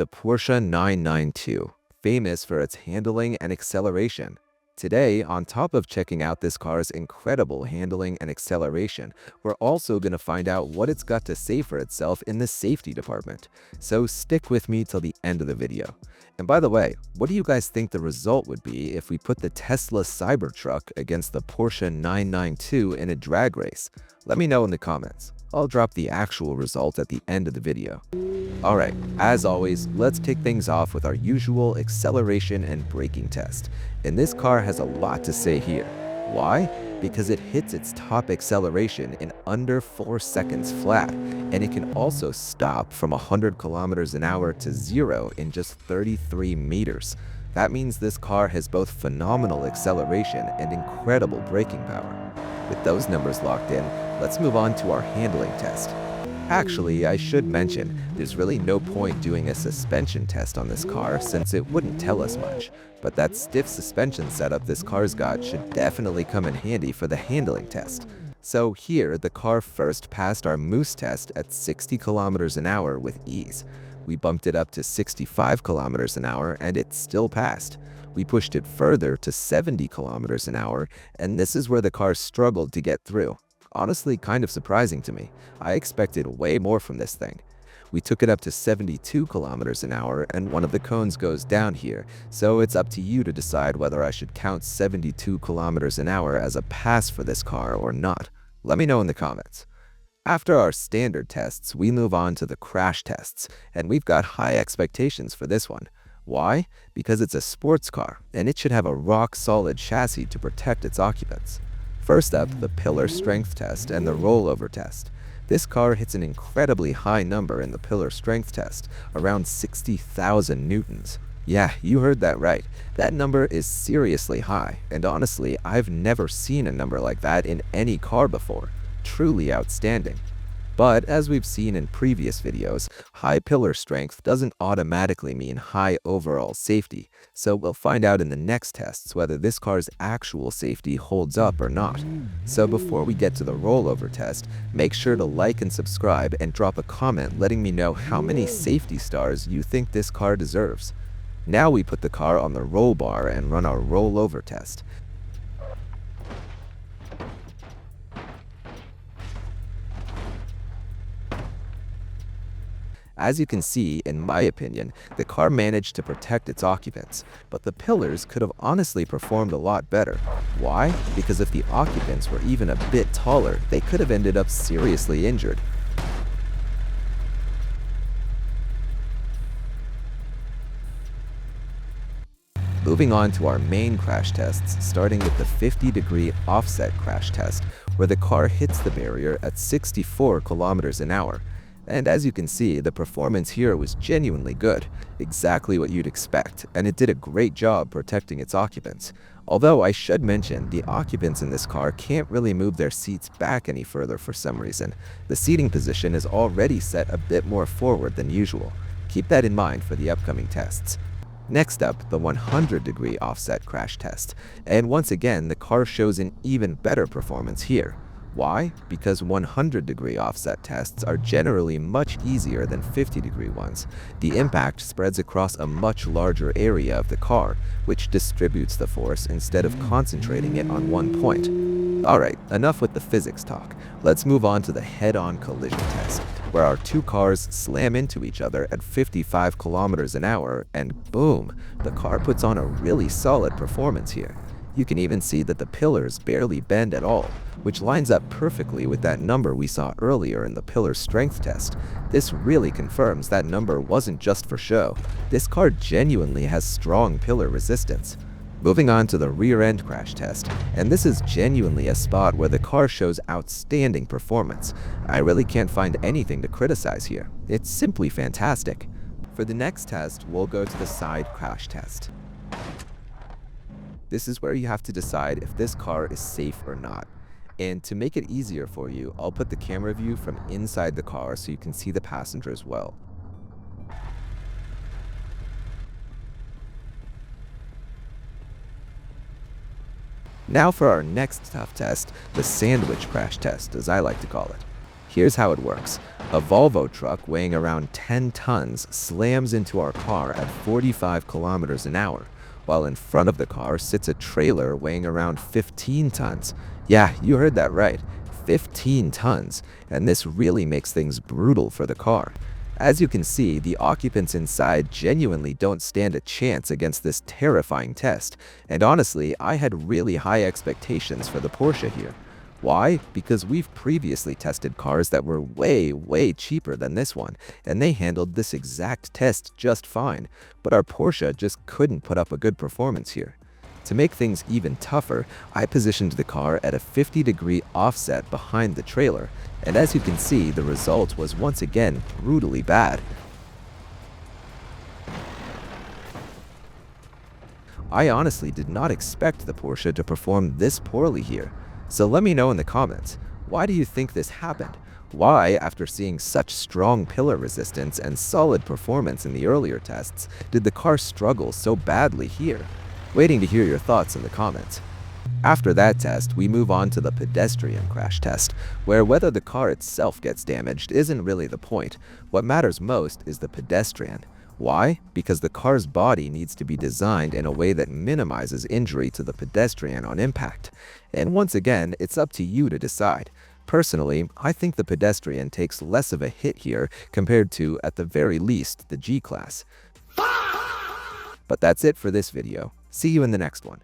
the Porsche 992, famous for its handling and acceleration. Today, on top of checking out this car's incredible handling and acceleration, we're also going to find out what it's got to say for itself in the safety department. So stick with me till the end of the video. And by the way, what do you guys think the result would be if we put the Tesla Cybertruck against the Porsche 992 in a drag race? Let me know in the comments. I'll drop the actual result at the end of the video. Alright, as always, let's kick things off with our usual acceleration and braking test. And this car has a lot to say here. Why? Because it hits its top acceleration in under 4 seconds flat, and it can also stop from 100 kilometers an hour to 0 in just 33 meters. That means this car has both phenomenal acceleration and incredible braking power. With those numbers locked in, let's move on to our handling test. Actually, I should mention, there's really no point doing a suspension test on this car since it wouldn't tell us much, but that stiff suspension setup this car's got should definitely come in handy for the handling test. So here, the car first passed our moose test at 60 kilometers an hour with ease. We bumped it up to 65 kilometers an hour and it still passed. We pushed it further to 70 kilometers an hour, and this is where the car struggled to get through. Honestly, kind of surprising to me. I expected way more from this thing. We took it up to 72 kilometers an hour, and one of the cones goes down here, so it's up to you to decide whether I should count 72 kilometers an hour as a pass for this car or not. Let me know in the comments. After our standard tests, we move on to the crash tests, and we've got high expectations for this one. Why? Because it's a sports car, and it should have a rock-solid chassis to protect its occupants. First up, the pillar strength test and the rollover test. This car hits an incredibly high number in the pillar strength test, around 60,000 newtons. Yeah, you heard that right. That number is seriously high, and honestly, I've never seen a number like that in any car before. Truly outstanding. But as we've seen in previous videos, high pillar strength doesn't automatically mean high overall safety, so we'll find out in the next tests whether this car's actual safety holds up or not. So before we get to the rollover test, make sure to like and subscribe and drop a comment letting me know how many safety stars you think this car deserves. Now we put the car on the roll bar and run our rollover test. As you can see, in my opinion, the car managed to protect its occupants, but the pillars could have honestly performed a lot better. Why? Because if the occupants were even a bit taller, they could have ended up seriously injured. Moving on to our main crash tests, starting with the 50-degree offset crash test, where the car hits the barrier at 64 kilometers an hour. And as you can see, the performance here was genuinely good, exactly what you'd expect, and it did a great job protecting its occupants. Although I should mention, the occupants in this car can't really move their seats back any further for some reason. The seating position is already set a bit more forward than usual. Keep that in mind for the upcoming tests. Next up, the 100-degree offset crash test, and once again, the car shows an even better performance here. Why? Because 100-degree offset tests are generally much easier than 50-degree ones. The impact spreads across a much larger area of the car, which distributes the force instead of concentrating it on one point. Alright, enough with the physics talk. Let's move on to the head-on collision test, where our two cars slam into each other at 55 kilometers an hour, and boom, the car puts on a really solid performance here. You can even see that the pillars barely bend at all, which lines up perfectly with that number we saw earlier in the pillar strength test. This really confirms that number wasn't just for show. This car genuinely has strong pillar resistance. Moving on to the rear end crash test, and this is genuinely a spot where the car shows outstanding performance. I really can't find anything to criticize here. It's simply fantastic. For the next test, we'll go to the side crash test. This is where you have to decide if this car is safe or not. And to make it easier for you, I'll put the camera view from inside the car so you can see the passengers well. Now for our next tough test, the sandwich crash test, as I like to call it. Here's how it works. A Volvo truck weighing around 10 tons slams into our car at 45 kilometers an hour, while in front of the car sits a trailer weighing around 15 tons. Yeah, you heard that right, 15 tons, and this really makes things brutal for the car. As you can see, the occupants inside genuinely don't stand a chance against this terrifying test, and honestly, I had really high expectations for the Porsche here. Why? Because we've previously tested cars that were way cheaper than this one, and they handled this exact test just fine, but our Porsche just couldn't put up a good performance here. To make things even tougher, I positioned the car at a 50-degree offset behind the trailer, and as you can see, the result was once again brutally bad. I honestly did not expect the Porsche to perform this poorly here. So let me know in the comments, why do you think this happened? Why, after seeing such strong pillar resistance and solid performance in the earlier tests, did the car struggle so badly here? Waiting to hear your thoughts in the comments. After that test, we move on to the pedestrian crash test, where whether the car itself gets damaged isn't really the point. What matters most is the pedestrian. Why? Because the car's body needs to be designed in a way that minimizes injury to the pedestrian on impact. And once again, it's up to you to decide. Personally, I think the pedestrian takes less of a hit here compared to, at the very least, the G-Class. But that's it for this video. See you in the next one.